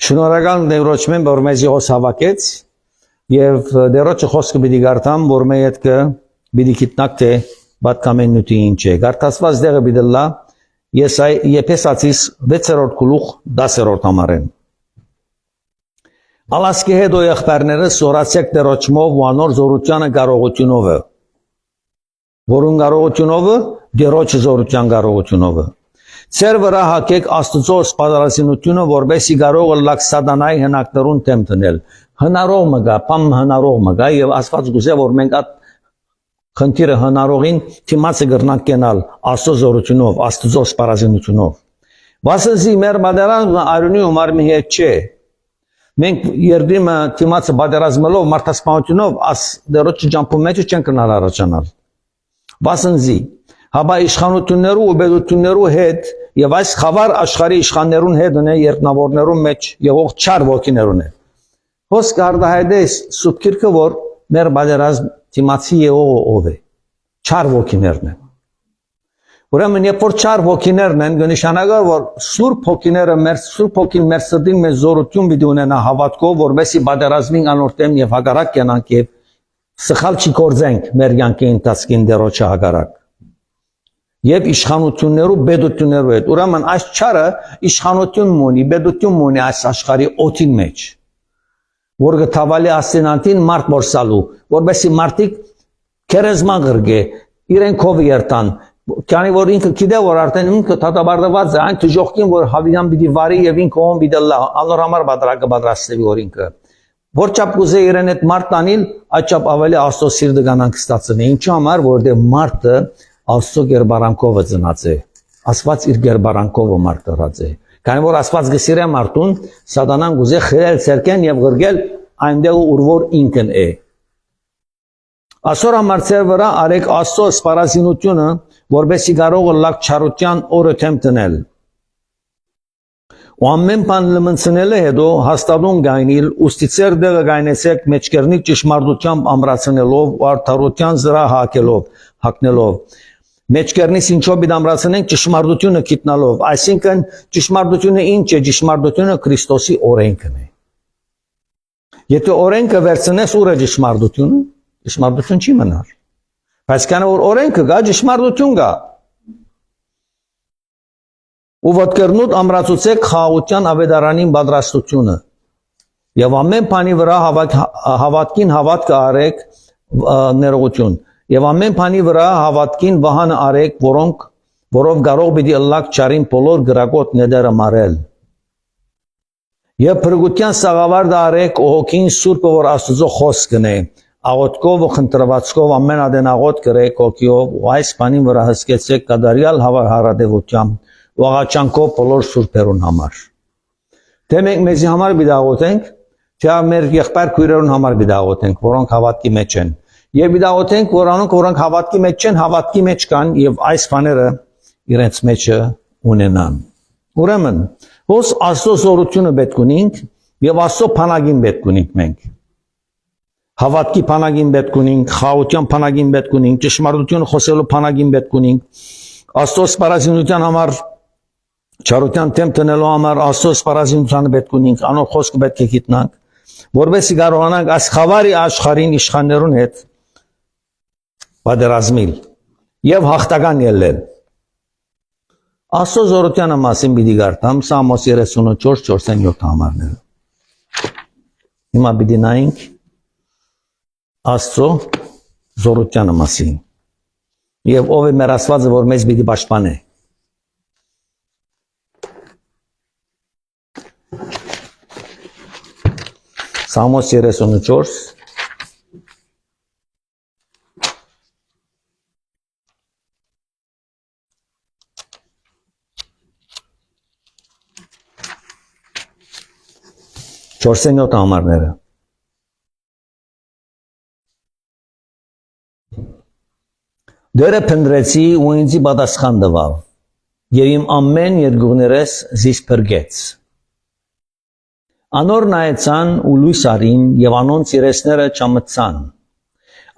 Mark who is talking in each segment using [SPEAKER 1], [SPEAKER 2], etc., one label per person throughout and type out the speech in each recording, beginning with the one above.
[SPEAKER 1] Շնորհակալ դերոճմեն որ մեզ յոս հավաքեց եւ դերոճը խոսքը պիտի գարտամ որ մեր հետ պիտի գիտնակ թե պատկամեննուտի ինչ է գարտացված դերը պիտի լա Եփեսացիս 6-րդ գլուխ 10-րդ համարեն Ալասկի հետ ու եղբայրները սորացեք դերոճմով ու անոր զորությանը կարողությունով որուն կարողությունով դերոճը զորության կարողությունով Ձեր վրա հակեք Աստծո սպասարարությունը, որբեսի կարող լակ սատանայի հնակներուն դեմ դնել։ Հնարող մգա, բամ հնարող մգա եւ Աստված գուզե որ մենք այդ խնդիրը հնարողին դիմացը գրնանք կենալ Աստծո զորությունով, Աստծո սպասարարությունով։ Վասնզի մեր մադարանը արունի ու մարմի հետ չէ։ Մենք երդիմը դիմացը բادرազմելով մարդասպանությունով աս դերոճ ջամփու մեջ չեն կնալ առաջանալ։ Վասնզի Հաբա իշխանություններու ու բեդություններու հետ եւ այս խավար աշխարհի իշխաններուն հետ ունե երտնավորներուն մեջ եղող չար ոգիներուն է։ Հոս կարդահայտես սուբքիրքը որ մեր բادرազմ դիմացի եղող ով է։ Չար ոգիներն են։ Ուրեմն երբ որ չար ոգիներն են գնիշանակա որ սուրբ ոգիները մեր սուրբ ոգին մեր սրտին մեծ զորություն պիտի ունենա հավատքով որովհետեւ բادرազմին անորտեմ եւ հակառակ կենանք եւ սխալ չի կործենք մեր յանքի ընթացքին դերոճը հակառակ Եվ իշխանություններու բեդություններու հետ ուրեմն այս չարը իշխանություն ունի բեդություն ունի այս աշխարհի օթին մեջ որ գտավալի ասենանտին մարդ մորսալու որովհետեւ մարդիկ քերեզման գրգե իրենքով երտան քանի որ ինքը գիտե որ արդեն ինքը դատաբարդված է այն դժողքին որ հավիդան պիտի վարի եւ ինքը ոն պիտի լա անոր համար պատրաստվի որ ինքը որ չափ կուզե իրեն այդ մարդ անիլ այդ չափ ավելի աստծո սիրտը կանանք ստացնի ինչու համար որովհետեւ մարդը Աստծո գերբարանքով ծնած է Աստված իր գերբարանքով մարտած է քանի որ Աստված գսիրե մարդուն սատանան գուզե խրել ցերկեն եւ գրգել այնտեղ ուր որ ինքն է Ասոր ամարցեր վրա արեք Աստծո սպարազինությունը որբեսի կարող լակ չարության օրը թեմ տնել ու ամեն բան լմնցնելը հետո հաստատուն գայնիլ ուստիցեր դեղը գայնեցեք մեջկերնի ճշմարտությամբ ամրացնելով ու արդարության զրա հակնելով Մեջկերնից ինչով պիտի ամրացնենք ճշմարտությունը գիտնալով, այսինքն ճշմարտությունը ինչ է, ճշմարտությունը Քրիստոսի օրենքն է։ Եթե օրենքը վերցնես ուր է ճշմարտությունը, ճշմարտություն չի մնար։ Բայց քանի որ օրենքը կա, ճշմարտություն կա։ Ու ոտքերնուտ ամրացուցեք խաղաղության ավետարանին պատրաստությունը։ Եվ ամեն բանի վրա հավատքին հավատք արեք ներողություն Եվ ամեն բանի վրա հավատքին վահանը արեք, որով կարող պիտի ըլլակ չարին բոլոր գրակոտ նետերը մարել։ Եվ փրկության սաղավարդը արեք հոգին սուրբը, որ Աստծո խոսքն է, աղոթքով ու խնդրվածքով ամեն ադեն աղոթ կրեք հոգիով, ու այս բանի վրա հսկեցեք կատարյալ հարադեվությամբ, ու աղաչանքով բոլոր սուրբերուն համար։ Թե մենք մեզի համար պիտի աղոթենք, թե մեր եղբայր քույրերուն համար պիտի աղոթենք, որոնք հավատքի մեջ են։ Եվ իդաղոթենք, որոնք հավատքի մեջ չեն, հավատքի մեջ կան և այս բաները իրենց մեջը ունենան։ Ուրեմն, հոս Աստծո զորությունը պետք ունենք և Աստծո փանագին պետք ունենք մենք։ Հավատքի փանագին պետք ունենք, խաղաղության փանագին պետք ունենք, ճշմարտությունը խոսելու փանագին պետք ունենք, Աստծո սպասարարության համար, չարության դեմ տնելու համար Աստծո սպասարարությունը պետք ունենք, անոր խոսքը պետք է գիտնանք, որովհետեւ կարողանանք այս խավարի աշխարհին իշխաններուն հետ Պատերազմիլ եւ հաղթական ելնել Աստծո զորությանը մասին պիտի գարտամ Սամոս 34:47 համարները Հիմա պիտի նայենք Աստծո զորությանը մասին եւ ով է մեր Աստվածը որ մեզ պիտի պաշտպանե Սամոս 34 47 համարները Դերը փնտրեցի ու ինձի պատասխան տվավ եւ իմ ամեն երկուներս զիս փրկեց Անոր նայեցան ու լույս արին եւ անոնց երեսները չամտցան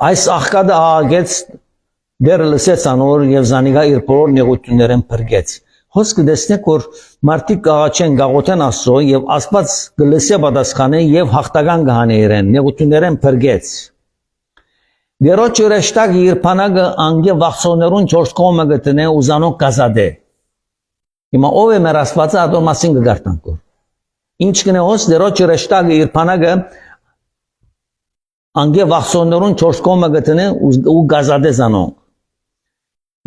[SPEAKER 1] Այս աղքատը աղագեց դերը լսեց անոր եւ զանիգա իր բոլոր նեղություններեն փրկեց հոսք դեսնեք որ մարդիկ կաղաչեն գաղութեն Աստծո եւ Աստված գլսե պատասխանը եւ հաղթական կհանի իրեն նեղություններեն փրկեց Դերոջ ուրեշտակ իր փանագը անգե վախսոներուն 4 կողմը գտնե ուզանոք կազադե Հիմա ով է մեր Աստվածը ադոր մասին կգարտանք Ինչ կնե հոս դերոջ ուրեշտակ իր փանագը անգե վախսոներուն 4 կողմը գտնե ու կազադե զանոնք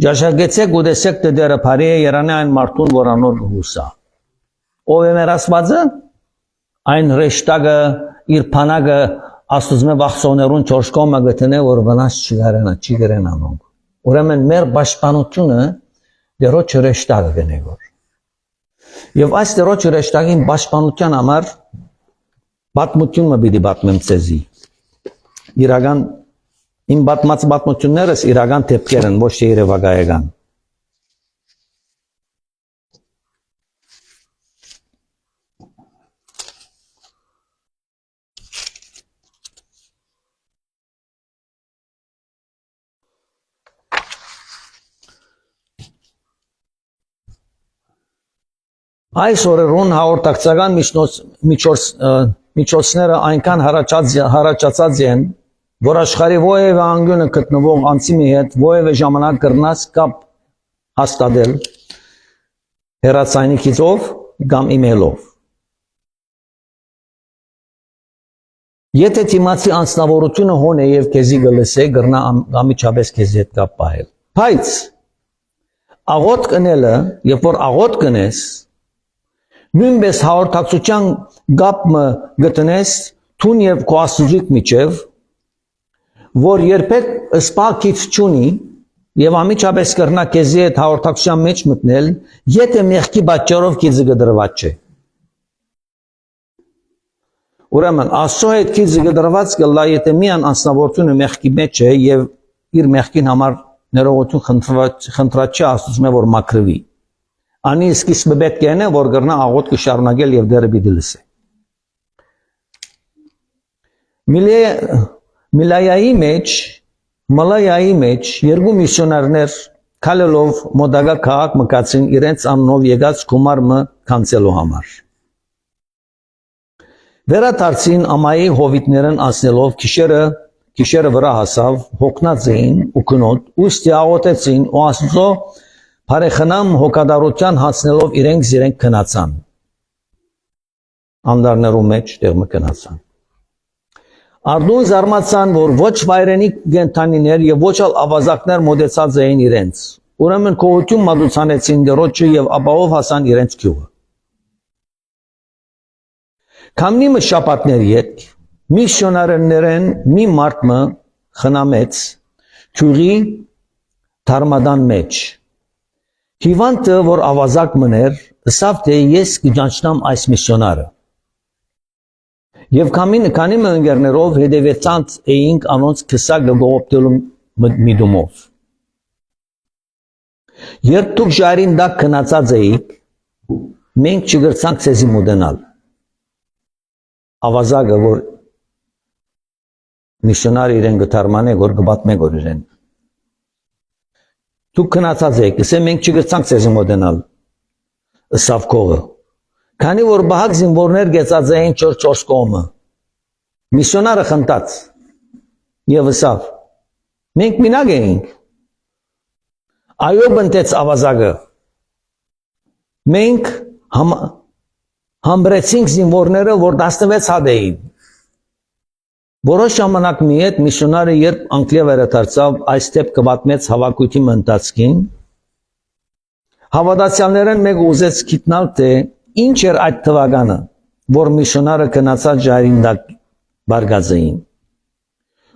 [SPEAKER 1] Ջաշագեցեք ու դեսեք դերը բարի է երանի այն մարդուն որանոր հուսա Ով է մեր Աստվածը այն ռեշտագը իր փանագը Աստուծմե վախսոներուն 4 կողմը գտնե որ վնաս չի գրեն անոնք Ուրեմն մեր պաշտպանությունը դերոջ ռեշտագը գնե որ Եվ այս դերոջ ռեշտագին պաշտպանության համար պատմությունը պիտի պատմեմ ցեզի Իրական Իմ պատմություններս իրական դեպքեր են ոչ թե երևակայական Այս օրերուն հաղորդակցական միջոցները այնքան հարաճածած են, որ աշխարհի ովևէ անգյունը գտնվող անձի մի հետ ովևէ ժամանակ կրնաս կապ հաստատել հեռացայնիկիցով կամ իմեյլով։ Եթե թիմացի անձնավորությունը հոն է եւ քեզի գլսե գրնա ամիջապես քեզի հետ կապ պահել։ Բայց աղոտ կնելը, երբ որ աղոտ կնես Նույնպես հաղորդակցության գապը գտնես թուն եւ քո աստուծիկ միջև, որ երբեք սպակից չունի եւ ամիջապես կրնա քեզի հետ հաղորդակցության մեջ մտնել, եթե մեղքի պատճառով քիզը գդրված չէ։ Ուրեմն Աստծո հետ քիզը գդրված կլա, եթե միան անձնավորությունը մեղքի մեջ է եւ իր մեղքին համար ներողություն խնդրած չէ Աստծո որ մաքրվի։ Անի սկիզբը պետք է որ գրնա աղոտ կշարունակել եւ դերը պիտի լսե։ Մալայայի մեջ երկու միսիոներներ քալելով մոդագա քաղաք մկացին իրենց անունով եկած գումարը կանցելու համար։ Վերադարձին ամայի հովիտներն անցնելով քիշերը վրա հասավ, հոգնած էին ու կնոտ, ուստի աղոտեցին ու Աստծո Բարեխնամ հոգադարության հասնելով իրենք քնացան։ Անդարներու մեջ տեղը քնացան։ Արդուն զարմացան, որ ոչ վայրենի գենթանիներ եւ ոչ ալ ավազակներ մոդեցած էին իրենց։ Ուրեմն կողություն մատուցանեցին դերոջը եւ ապահով հասան իրենց գյուղը։ Քամնիմը շապատների հետ միսիոներներեն մի մարդը խնամեց գյուղի թարմադան մեջ։ Հիվանդը, որ ավազակ մներ, ըսավ թե ես կճանչնամ այս միսիոնարը։ Եվ քանի ընկերներով հետևեցանց էինք անոնց քսակը գողոպտելու միտումով։ Երբ դուք ժայռին դակ քնացած էիք, մենք չգրցանք ցեզի մոտենալ։ Ավազակը, որ միսիոնարը իրեն գտարմանե, որ կպատմե որ իրեն։ Դուք քնացած եք, ասե մենք չգրցանք ցեզի մոտենալ։ Ըսավ կողը։ Քանի որ բահակ զինվորներ գեցած էին 4 կողմը։ Միսիոնարը խնդաց։ Եվ ըսավ. Մենք մինակ էինք։ Այո բնտեց ավազակը։ Մենք համբրեցինք զինվորները, որ 16 հատ էին։ Որոշ ժամանակ մի հետ միսիոնարը երբ անկլևերը դարձավ այս դեպքը պատմեց հավաքույթի ընթացքին հավատացյալներն մեկ ուզեց գիտնալ թե ինչ էր այդ թվականը որ միսիոնարը գնացած ժայռին դակ բարգած էին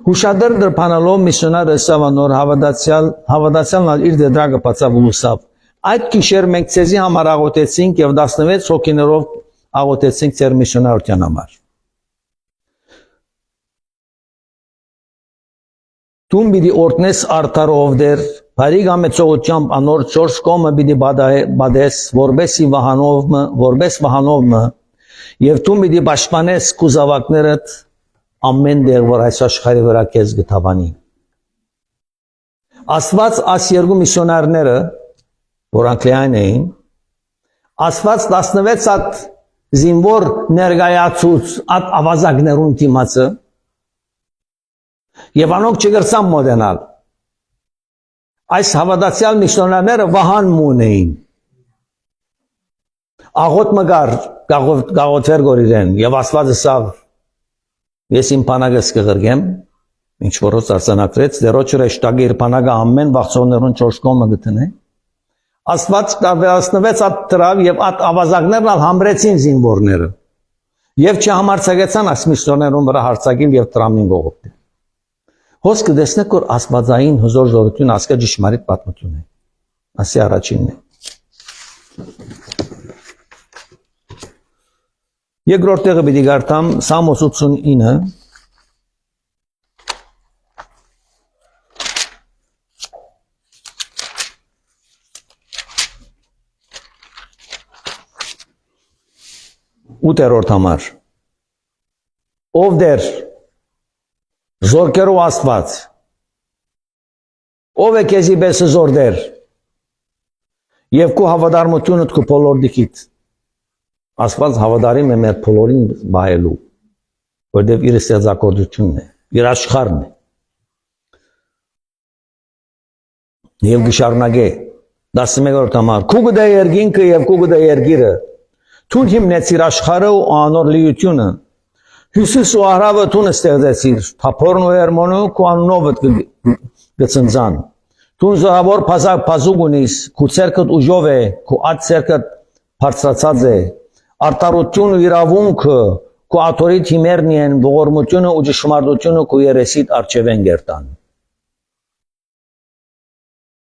[SPEAKER 1] հուշադր դրփանալով միսիոնարը սավանոր հավատացյալն իր դեդրագը բացավ ու ուսավ այդ գիշեր մենք ցեզի համար աղոթեցինք եւ 16 հոգիներով աղոթեցինք ձեր միսիոնարության համար Դու պիտի օրտնես արդարով դեր, բարի գամեցողությամբ անոր 4 կողմը պիտի բադես, որպես վահանովը, եւ դու պիտի պաշտպանես կուզավակներդ ամեն դեղ, որ այս աշխարհի վրա քեզ գտավանի։ Աստված այս երկու միսիոներները, որ անգլիան էին, Աստված 16 հատ զինվոր ներկայացուց at ավազակներուն դիմացը եւ անոնք չգրցան մոդենալ այս հավատացյալ միսիոներները վահան մուն էին աղոտ մգար գաղոթեր գորիրեն եւ Աստվածը սավ ես իմ բանակս կղրգեմ ինչ որոց արցանակրեց դերոջ ռեշտագի իր բանակը ամեն վախցողներուն 4 կողմը գտնե Աստված կավերացնվեց at տրավ եւ at ավազակներն համրեցին զինվորները եւ չհամարցակեցան այս միսիոներուն վրա հարցակիլ եւ տրամին գողոպտել Հոսքը դեսնեք որ աստվածային հզոր զորություն ասկա ճշմարիտ պատմություն է ասի առաջինն է Երկրորդ տեղը պիտի գարտամ Սամոս 89 Ուտերորդ համար Ով դեր Զորքերով Աստված Ով է քեզի պես զոր դեր Եվ քո հավատարմությունդ քո բոլոր դիքիդ Աստված հավատարիմ է մեր բոլորին բայելու որտեղ իր ստեղծագործությունն է իր աշխարհն է Եվ գշարնագե 11-րդ համար Քու գդե երգինքը եւ քու գդե երգիրը Թուն հիմնեցիր աշխարհը ու անոր լիությունը Հյուսիս ու արավը թուն ստեղծեցիր Թափորն ու Հերմոնը քու անունով գծնձան Թուն զորավոր փազուկ ունիս քու ցերկդ ուժով է քու ադ ցերկդ բարձրացած է Արտարություն ու իրավունքը քու աթորիտ հիմերն են ողորմությունը ու ճշմարտությունը քու երեսիդ արչևեն գերտան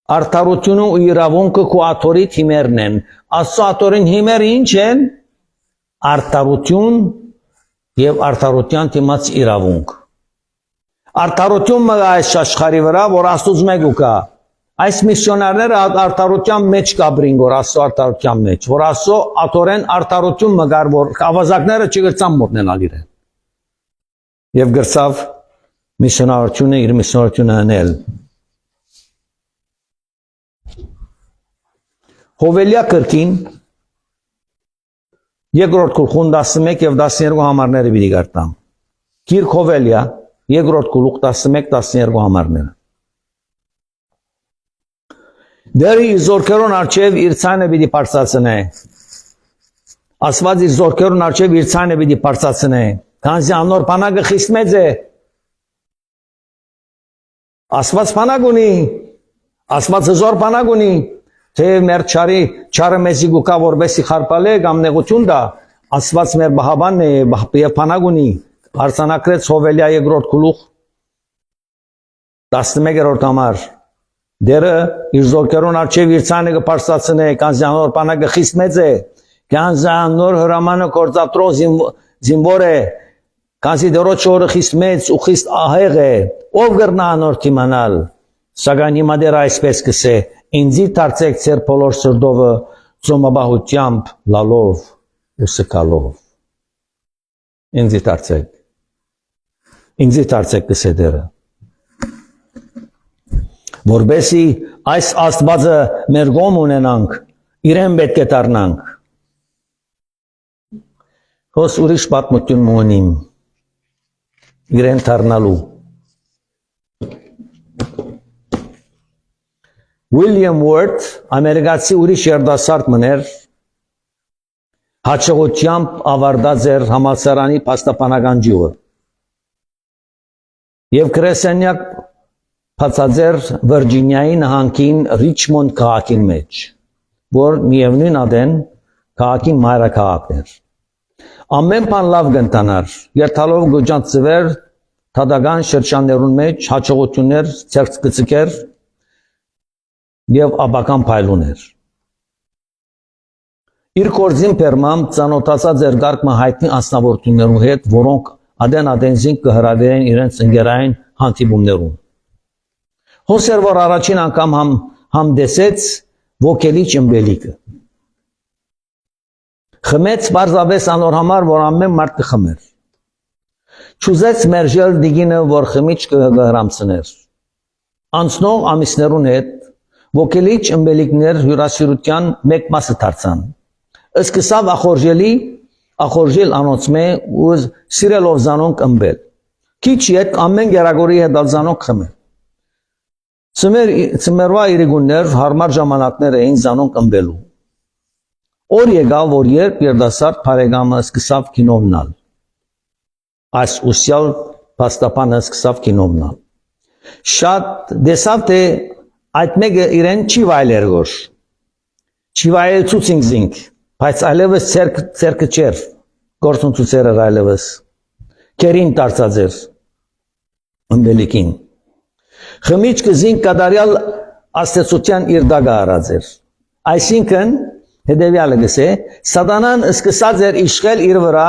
[SPEAKER 1] Արտարությունը ու իրավունքը քու աթորիտ հիմերն են Աստծո աթորին հիմերը ինչ են Արտարություն եւ արտարության դիմաց իրավունք Արտարություն մը այս աշխարհի վրա որ Աստուծո մեկ ուկա Այս միսիոներները արտարության մեջ կաբրին որ Աստծո արտարության մեջ որ Աստծո աթորեն արտարություն մգար որ ավազակները չգրցան մոտնենալ իրեն Եվ գրծավ միսիոնարությունը իր միսիոնարությունը անել Հովելիա կրկին Երկրորդ գլխուն 11 եւ 12 համարները պիտի գարտամ Գիրք Հովելիա Երկրորդ գլուխ 11-12 համարները Դերի զորքերուն արչև իր ցանը պիտի բարձրացնե Աստված իր զորքերուն արչև իր ցանը պիտի բարձրացնե Քանզի անոր բանակը խիստ մեծ է Աստված բանակ ունի Աստված զոր բանակ ունի Թե մեր չարը մեզի գուկա որբեսի խարպալե կամ նեղություն դա Աստված մեր բահաբանն է եւ բանակ ունի Արցանակրեց Հովելիա երկրորդ գլուխ 11-րդ համար Դերը իր զորքերուն արչև իր ցանը կբարձրացնե քանզի անոր բանակը խիստ մեծ է քանզի անոր հրամանը կորցատրող զինվոր է քանզի դերոջ օրը խիստ մեծ ու խիստ ահեղ է ով գրնա անոր դիմանալ Սակայն հիմա դեռ այսպես կսե Ինձի դարձեք ձեր բոլոր սրտովը ծոմաբահությամբ լալով ու սկալով Ինձի դարձեք կսե դերը Որբեսի այս Աստվածը մեր գոմ ունենանք իրեն պետք է դառնանք Հոս ուրիշ պատմություն մունիմ իրեն դառնալու William Ward, ամերիկացի ուրիշ երդասարդ մներ, հաճողությամբ ավարտած էր համալսարանի փաստաբանական ջիվը։ Եվ գրեսենյակ բացած էր Վիրջինիայի նահանգին Ռիչմոնդ քաղաքին մեջ, որ միևնույն ադեն քաղաքին մայրաքաղաքն էր։ Ամեն բան լավ կընթանար, երթալով գոճանցվեր թադական շրջաններուն մեջ հաճողություններ ցերծկցկեր Եվ աբական փայլուներ։ Իր կորձին պերմամ ծանոթացած էր գարկմը հայտնի անձնավորություններու հետ, որոնք ադեն զինք կհրավիրեն իրենց ընկերային հանդիպումներուն։ Հոսեր որ առաջին անգամ համդեսեց ոգելի ջմբելիկը։ Խմեց բարձավես անոր համար, որ ամեն մարդ կխմեր։ Չուզեց մերժել դիգինը, որ խմիչ կհրամցներ։ Անցնող ամիսներուն հետ Ոգելի ջմբելիկներ հյուրասիրության մեկ մասը դարձան սկսավ ախորժել անոնցմե ու սիրելով զանոնք ըմբել։ Քիչ ետ ամեն գերագորի հետ զանոնք խմել։ Ծմերվա իրգուններ հարմար ժամանակներ էին զանոնք ըմբելու։ Օր եկավ, որ երբ երդասարդ բարեկամը սկսավ կինովնալ։ Այս ուսյալ փաստապանը սկսավ կինովնալ։ Շատ դեսավ թե այդ մեկը իրեն չի վայելեր գոր։ Չի վայել ցուցինգ, բայց այլևս ցերկը չեր, գործունցուցերը այլևս։ Կերին դարձած էր ըմբելիկին։ Խմիչքը զինք կատարյալ աստեցության իր դագը արած էր։ Այսինքն հետևյալը գսե, սատանան սկսած էր իշխել իր վրա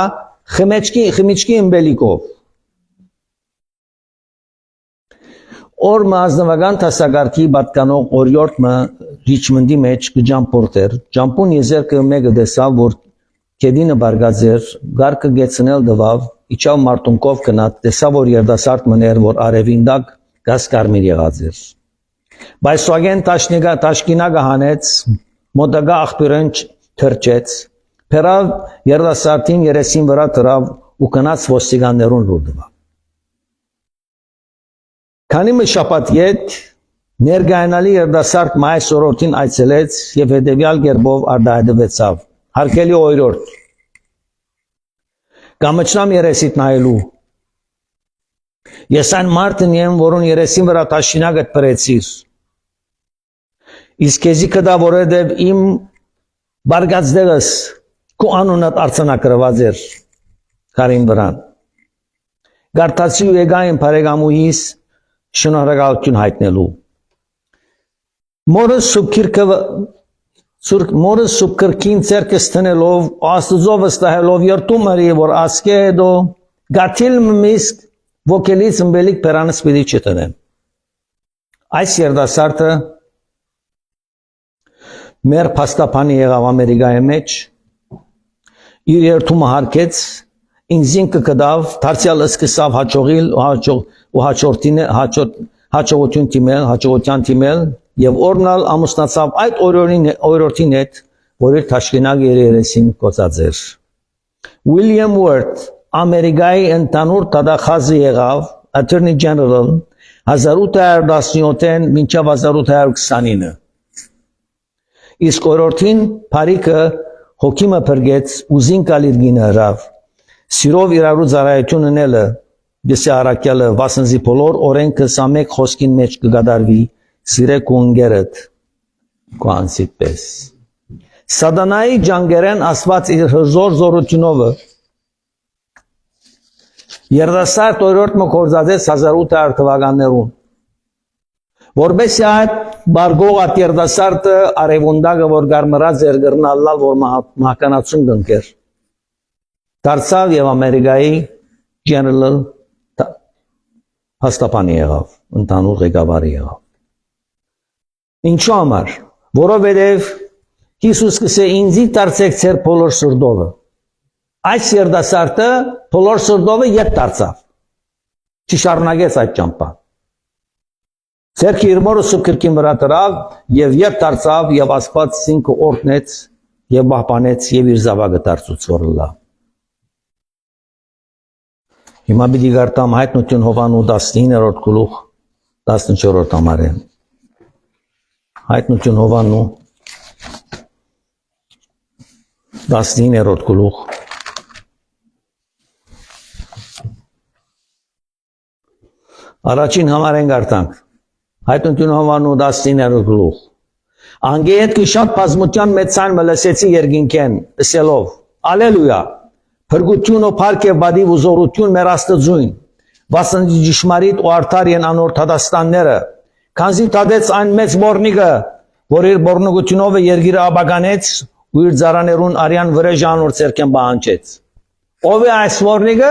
[SPEAKER 1] խմիչքի ըմբելիկով։ Օրը ազնվական տասագարքի պատկանող օրյորտը Ռիչմոնդի մեջ կջամփորտեր, ջամփուն եզերքը մեկը դեսավ, որ կեդինը բարգած էր, գարկը գեցնել դվավ, իջավ մարտունկով կնատ, դեսավ, որ երդասարդ մներ, որ արևին դակ գազ կարմիր եղած էր։ Բայց սուագեն տաշկինագը հանեց, մոտակա աղբյուրեն թրջեց, փերավ երդասարդին երեսին վրա տրավ ու կնաց ոստիկաններուն լուր դվավ։ Քանի մի շաբաթ ետ ներգայանալի երդասարդ մայր սորորտին այցելեց եւ հետեւյալ կերպով արտահայտվեցավ. Հարկելի օրորտ։ Կամչնամ երեսիդ նայելու։ Ես այն մարդն եմ, որուն երեսին վրա տաշինագը պրեցիր։ Իսկ քեզի կդա որովհետեւ իմ բարգած դեղս քո անունդ արցանակրված էր քարին վրան։ Գարտացի ու եկային բարեկամուհիս շնորհակալություն հայտնելու։ Մորը սուբքրքին ցերկս տնելով, աստուծո վստահելով երտում արի, որ ասկե հետո գաթիլ միսկ ոգելից ըմբելիկ պերանս պիտի չտնեմ։ Այս երդասարտը մեր փաստապանի եղավ Ամերիկայի մեջ, իր երտումը հարկեց, ինձինքը կդավ, դարձյալ սկսավ հաջողիլ ու հաջողության թիմել եւ օրնալ ամուսնացավ այդ օրորտին հետ, որ իր թաշկինակ երեսին կոծած էր։ William Wirt Ամերիկայի ընդհանուր դատախազը եղավ, Attorney General 1817-ին մինչև 1829։ Իսկ օրորտին բարիկը հոգիմը փրկեց ու զինկալիր գինը հրավ։ Սիրով իրարու ծառայություն ունելը Գեսի արակյալը վասնզի բոլոր օրենքը սամեք խոսքին մեջ կգադարվի սիրեք ու ընկերդ կոանցիտ պես։ Սատանայի ջանգերեն ասված իր հզոր զորությունովը երդասարդ օրորտը կործածեց 1800 թվականներուն։ Որբեսի այդ բարգող այդ երդասարտը արևունդագը որ գարմրած էր գրնալալ որ մահկանացուն գնկեր։ Դարձավ եւ Ամերիկայի General հաստապանի եղավ, ընդհանուր ղեկավարի եղավ։ Ինչու համար, որովհետև Հիսուս կսե ինձի դարձեք ձեր բոլոր սրտովը։ Այս երդասարտը բոլոր սրտովը ետ դարձավ։ Չշարունակեց այդ ճամփան։ Ձերքի իր մորը սուբքրքին վրա տրավ եւ ետ դարձավ եւ Աստված ինքը օրհնեց եւ պահպանեց եւ իր զավակը դարձուց որլա։ Հիմա պիտի գարտամ հայտնություն Հովանու 19-րդ գլուխ 14-րդ համարը։ Հայտնություն Հովանու 19-րդ գլուխ Առաջին համարեն գարտանք։ Հայտնություն Հովանու 19-րդ գլուխ։ Անգետ կի շատ բազմության մեծան մլսեցի երկինքեն, ըսելով. Ալելույա։ Փրկություն ու փառք եւ բադիվ ու զորություն մեր Աստծուն, վասն ճշմարիտ ու արդար են անոր թադաստանները, քանզի տադեց այն մեծ բորնիկը, որ իր բորնուկությունով երկիրը աբականեց ու իր ծառաներուն արյան վրեժ անոր ցերկեն բանջեց։ Ով է այս բորնիկը?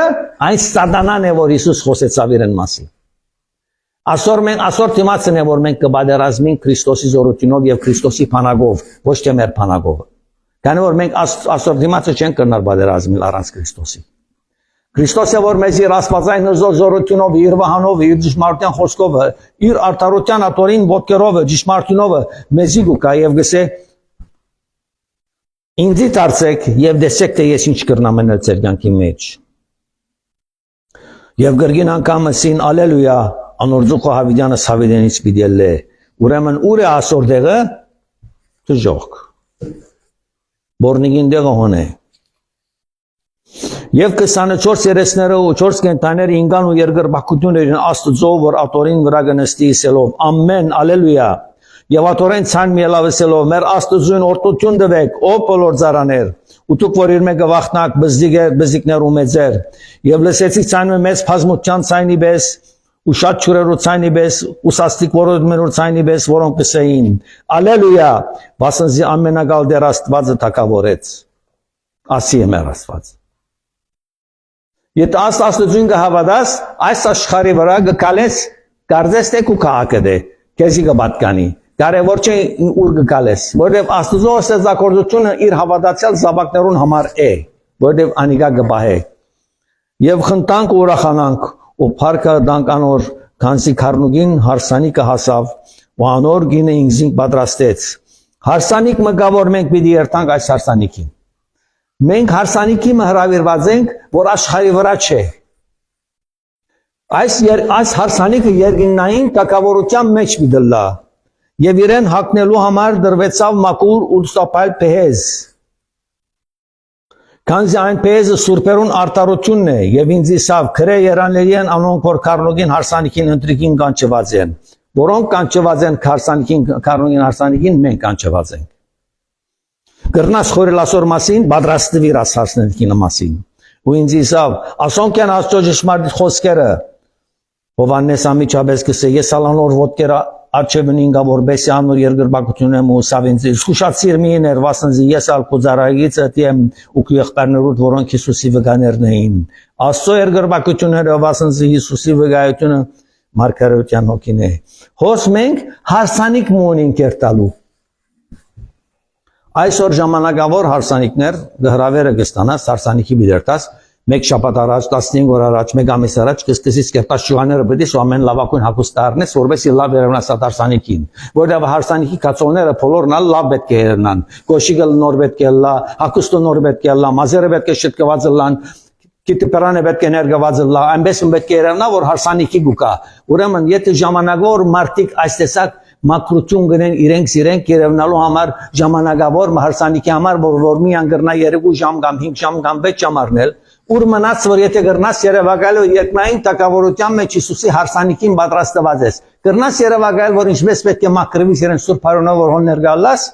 [SPEAKER 1] Այն սատանան է, որ Հիսուս խոսեցավ իրեն մասին։ Այսօր դիմացն է, որ մենք կբادرազմենք Քրիստոսի զորությունով եւ Քրիստոսի փանագով, ոչ թե մեր փանագով։ Քանի որ մենք այսօր դիմացը չենք կրնար բادرազմել առանց Քրիստոսի։ Քրիստոսը որ մեզ իր աստվածային զորությունով, իր վահանով, իր ճշմարտության խոսքով, իր արդարության ատորին ոտքերով, ճշմարտությունով մեզի գուկա եւ գսե Ինձի դարձեք եւ տեսեք թե ես ինչ կրնամ անել ձեր կյանքի մեջ։ Եվ գրգին անգամ ասին ալելույա անորձուխո հավիդյանը հավիդենից պիտի ուրեմն ուր է ասոր դեղը դժոխք Բորնիգին դեղը հոն է Եվ 24 երեսները ու 4 կենտաները ինգան ու երկրպագություն էին Աստծո որ աթորին վրա գնստի իսելով ամեն ալելույա Եվ աթորեն ցան միելավսելով մեր Աստծուն օրտություն տվեք ով բոլոր ծարաներ ու դուք որ իր մեկը վախնակ բզիկներ ու մեծեր եւ լսեցիք ցանը մեծ բազմության ցայնի պես ու շատ ճուրերու ցայնի պես ու սաստիկ որոդներու ցայնի պես որոնք կսեին ալելույա վասնզի ամենագալ դեր Աստվածը թակավորեց ասի է մեր Աստված Եթե Աստծուն կհավատաս այս աշխարհի վրա կգալես կարծես թե ու քաղաքը դե քեզի կպատկանի Կարևոր չէ ուր գալես, որովհետև Աստծո ստեղծագործությունը իր հավատացյալ զավակներուն համար է, որովհետև անիկա կբահե։ Եվ խնդանք ու ուրախանանք ու փառքը տանք անոր, քանզի քառնուգին հարսանիքը հասավ, ու անոր գինը ինքզին պատրաստեց։ Հարսանիք մգավոր մենք պիտի երթանք այս հարսանիքին։ Մենք հարսանիքի հրավիրված ենք, որ աշխարհի վրա չէ։ Այս հարսանիքը երկինային տակավորության մեջ պիտի լա։ Եվ իրեն հակնելու համար դրվեցավ մակուր ու սապայլ պեհեզ։ Քանզի այն պեհեզը սուրբերուն արտարությունն է եւ ինձ իսավ քրե երանների են անոնք որ քառնուգին հարսանիքին ընտրիկին կանչված են որոնք կանչված են քառնուգին հարսանիքին մենք կանչված ենք Գրնաս խորել ասոր մասին պատրաստվիր աս հարսանիքին մասին ու ինձ իսավ ասոնք են Աստծո ճշմարիտ խոսքերը Հովաննես ամիջապես կսե ես ալանոր ոտքերը Արչևն ինգա որբեսի անոր երկրպագություն եմ ու սավինձի զուշացիր միներ վասնզի ես ալ կուզարագից եմ ու քյեղբարներուտ որոնք Հիսուսի վգաներն էին Աստծո երկրպագությունները վասնզի Հիսուսի վգայությունը մարգարեության հոգին է հոս մենք հարսանիք մունին կերտալու Այսօր ժամանակավոր հարսանիքներ հրավերը կստանաս հարսանիքի բիդերտաս Մեկ շաբաթ առաջ 15 օր առաջ մեկ ամիս առաջ կստեսից կերտած շուաները պետք է ամեն լավակույն հագուստարնես որովհետեւ լավ երևնաս հարսանիքին որովհետեւ հարսանիքի կացողները բոլորն լավ պետք է երնան կոշիկը նոր պետք է լա հագուստը նոր պետք է լա մազերը պետք է շտկված լան կիտպերանը պետք է ներգված լա այնպես պետք է երևնա որ հարսանիքի գուկա ուրեմն եթե ժամանակավոր մարտիկ այս տեսակ մակրություն գնեն իրենք երևնալու համար ժամանակավոր հարսանիքի համար որ մի անգրնա 2 ժամ կամ 5 ժամ կամ 6 ժամ առնել Ուր մնաց որ եթե գրնաս երևակայել երկնային տակավորության մեջ Հիսուսի հարսանիքին պատրաստված ես գրնաս երևակայել որ ինչպես պետք է մաքրվես իրեն սուրբ հարոնով որ հոներ գալաս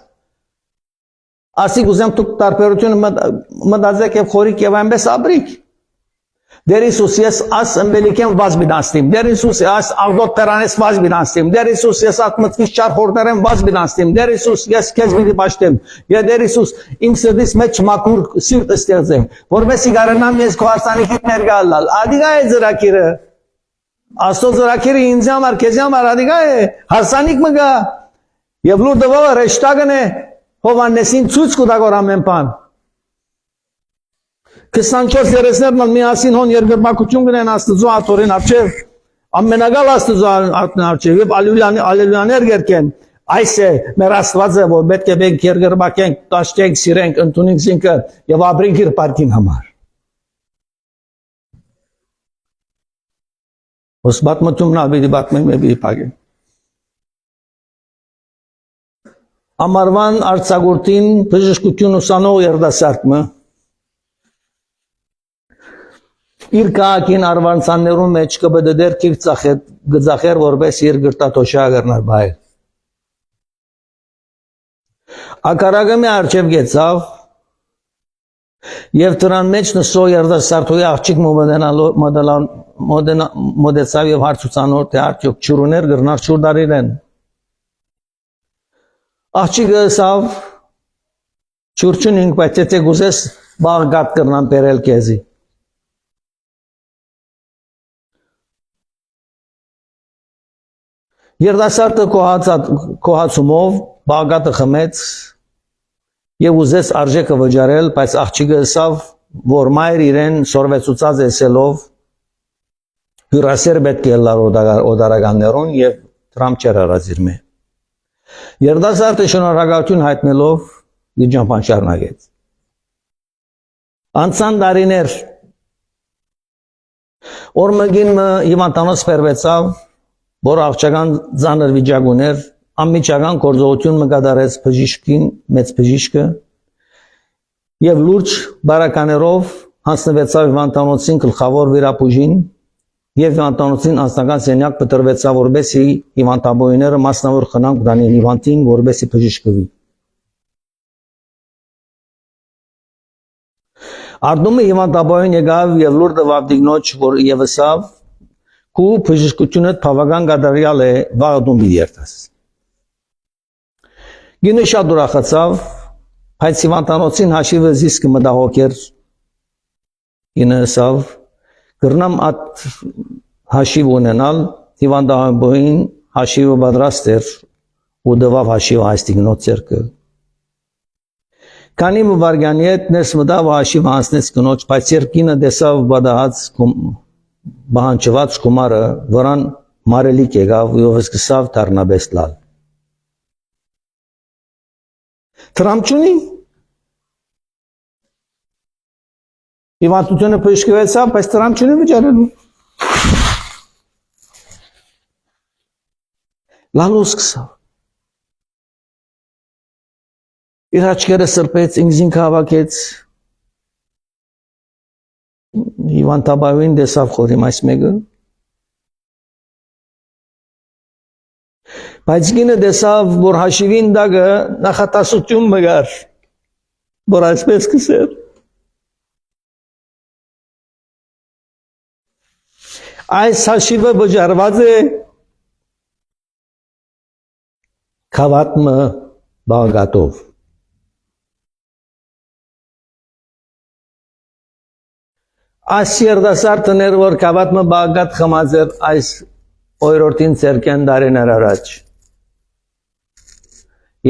[SPEAKER 1] ասիկ ուզեմ դուք տարբերությունը մտածեք եւ խորիկ եւ այնպես ապրիք Դեր Հիսուս ես աս ըմբելիքեմ վազ բինաստիմ Դեր Հիսուս ես աղդոտ պերանես վազ բինաստիմ Դեր Հիսուս ես ատմտվիս չար խորդերեմ վազ բինաստիմ Դեր Հիսուս ես քեզ մի պաշտեմ Եվ Դեր Հիսուս իմ սրտից մեջ մաքուր սիրտ ստեղծեմ որովհետեւ գարանամ ես քո հարսանիքիդ ներգալալ Ադիգա է ծրակիրը Աստծո ծրակիրը ինձ համար քեզ համար ադիգա է հարսանիք մգա Եվ լուրը դվը ռեշտագն է Հովաննեսին ցույց կուտագոր ամեն բան 24 երեսներն միասին հոն երկրպագություն գնեն Աստծո աթորին արչև ամենագալ Աստծո արչև եւ ալելույաներ գերկեն այս է մեր Աստվածը որ պետք է մենք երկրպագենք տաշտենք սիրենք ընդունենք զինքը եւ ապրենք իր պարտին համար Ոսբատ մտումն աբիդի բատմեն մեբի պագեն Ամարվան արցագորտին բժշկություն ուսանող երդասարտը Իր կաղաքին արվանցաններուն մեջ կբդդեր կիր գծախեր որպես իր գրտատոշա գրնար բայր։ Ակարագը մի արջև գեցավ և տրան մեջ նսո երդասարտոյի աղջիկ մոդեցավ և հարցուցանոր թե արդյոք չուրուներ գրնար չուրդար իրեն։ Աղջիկը սավ չուրչուն ինք բայց եթե գուզես բաղ գատ գրնան պերել կեզի։ Երդասարտը կոհացումով բաղգատը խմեց և ուզեց արժեքը վջարել, բայց աղջիկը ասավ, որ մայր իրեն սորվեցուցած էսելով հյուրասեր պետք է լար օդարականներուն և տրամ չեր արած իր մե։ Երդասարտը շնորհակալություն հայտնելով իր ճամփան շարունակեց։ Անցան դարիներ Օրմգին հիվանդանոց բերվեցավ, որ աղջական ծանր վիճակ ուներ, անմիջական գործողություն մկադարեց բժիշկին, մեծ բժիշկը, եւ լուրջ բարականերով հանձնվեցավ հիվանդանոցին գլխավոր վիրաբույժին եւ հիվանդանոցին անձնական սենյակ պտրվեցավ, որբեսի հիվանդաբույները մասնավոր խնամք տանին հիվանդին, որբեսի բժշկվի։ Ardումը հիվանդաբույն եկավ եւ լուր տվավ դիգնոջ, որ եւսավ, քու բժշկությունը բավական կատարյալ է, վաղդում պիտի երթաս։ Գինը շատ ուրախացավ, բայց հիվանդանոցին հաշիվը զիսկը մտահոգեր, գինը ասավ, կրնամ այդ հաշիվ ունենալ, հիվանդաբույն հաշիվը պատրաստ էր ու տվավ հաշիվը այս դիգնոջ ձեռքը։ Քանի վարգանի հետ ներս մտավ հաշիվը հանձնեց կնոջ, բայց երբ կինը տեսավ բադահած բանջված գումարը, որան մարելիք եկավ ու սկսավ դառնաբես լալ։ Տրամչունի հիվանդությունը բժշկվեցավ, բայց տրամչունի վճարելու։ Լալու սկսավ։ Իր աչքերը սրբեց, ինքզին հավաքեց, հիվանդաբույն տեսավ խորիմ այս մեկը, բայց գինը տեսավ, որ հաշիվին դագը նախատասություն մգար, որ այսպես կսեր։ Այս հաշիվը վճարված է քավատնը բաղատով։ Այս երդասարտներ, որ կավատմը բաղգատ խմած էր այս օրորդին ծերկեն դարիներ առաջ։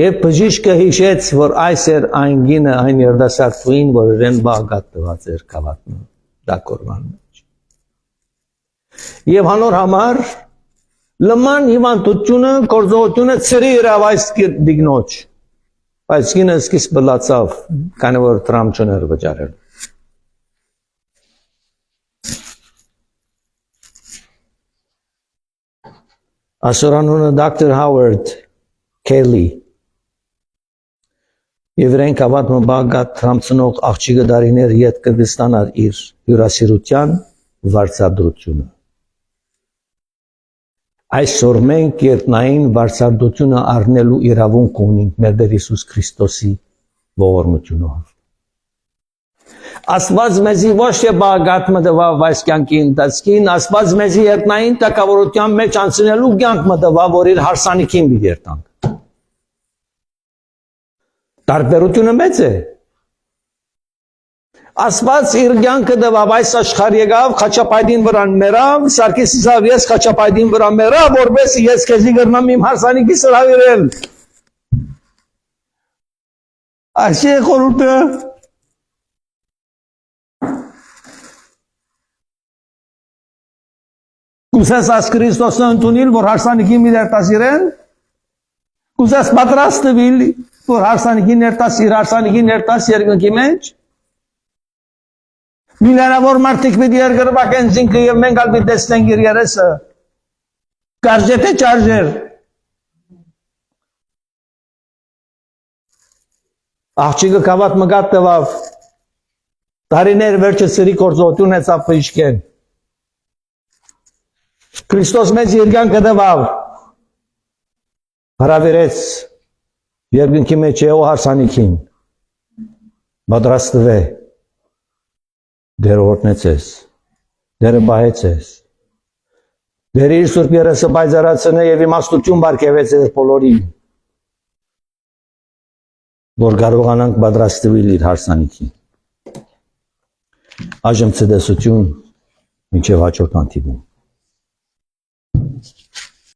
[SPEAKER 1] Եվ բժիշկը հիշեց, որ այս էր այն գինը, այն երդասարտուին, որ իրեն բաղգատ տված էր կավատմը, դակորման մեջ։ Եվ հանոր համար, լման հիվանդությունը, գործողությունը ծրի իրավ այս դիգնոջ, բայց գինը սկիզբ բլացավ, կանի որ տրամչուներ վճարել։ Ասորանունը Dr. Howard Kelly եւ իրեն կավատմը բաղգատ տրամցնող աղջիկը դարիներ ետ կստանար իր հյուրասիրության վարձատրությունը։ Այսօր մենք երկնային վարձատրությունը առնելու իրավունք ունենք մեր Տեր Հիսուս Քրիստոսի ողորմությունով։ Աստված մեզի ոչ թե բաղգատ մտվավ այս կյանքի ընթացքին, Աստված մեզի երկնային տակավորության մեջ անցնելու կյանք մտվավ, որ իր հարսանիքին պիտի երթանք։ Տարբերությունը մեծ է։ Աստված իր կյանքը տվավ այս աշխարհ եկավ, խաչապայտին վրա մեռավ, Սարգիս ասավ ես խաչապայտին վրա մեռա, որպես ես քեզի կրնամ իմ հարսանիքի սրավիրել։ Այսի խորհուրդը Կուսես այս Քրիստոսը ընդունել, որ հարսանիքի մի ներտասիրեն, կուսես պատրաստ տվել, որ հարսանիքի ներտաս, իր հարսանիքի ներտաս երկնքի մեջ, միլիոնավոր մարդիկ պիտի երկրվակեն զինքը և մենք ալ պիտի տեսնենք իր երեսը, կարժե թե չարժեր, աղջիկը կավատ մգատ տվավ, տարիներ վերջը սրի գործողություն հեցավ բժիշկեն, Քրիստոս մեզ իր կյանքը տվավ, հրավիրեց երկնքի մեջ եղող հարսանիքին, պատրաստվե, դեր օրհնեցես, դերը պահեցես, դեր իր սուրբ երեսը պայծառացնե եւ իմաստություն բարգեւեց ձեր բոլորին, որ կարողանանք պատրաստվել իր հարսանիքին։ Այժմ ցտեսություն մինչև հաջորդ հանդիպում։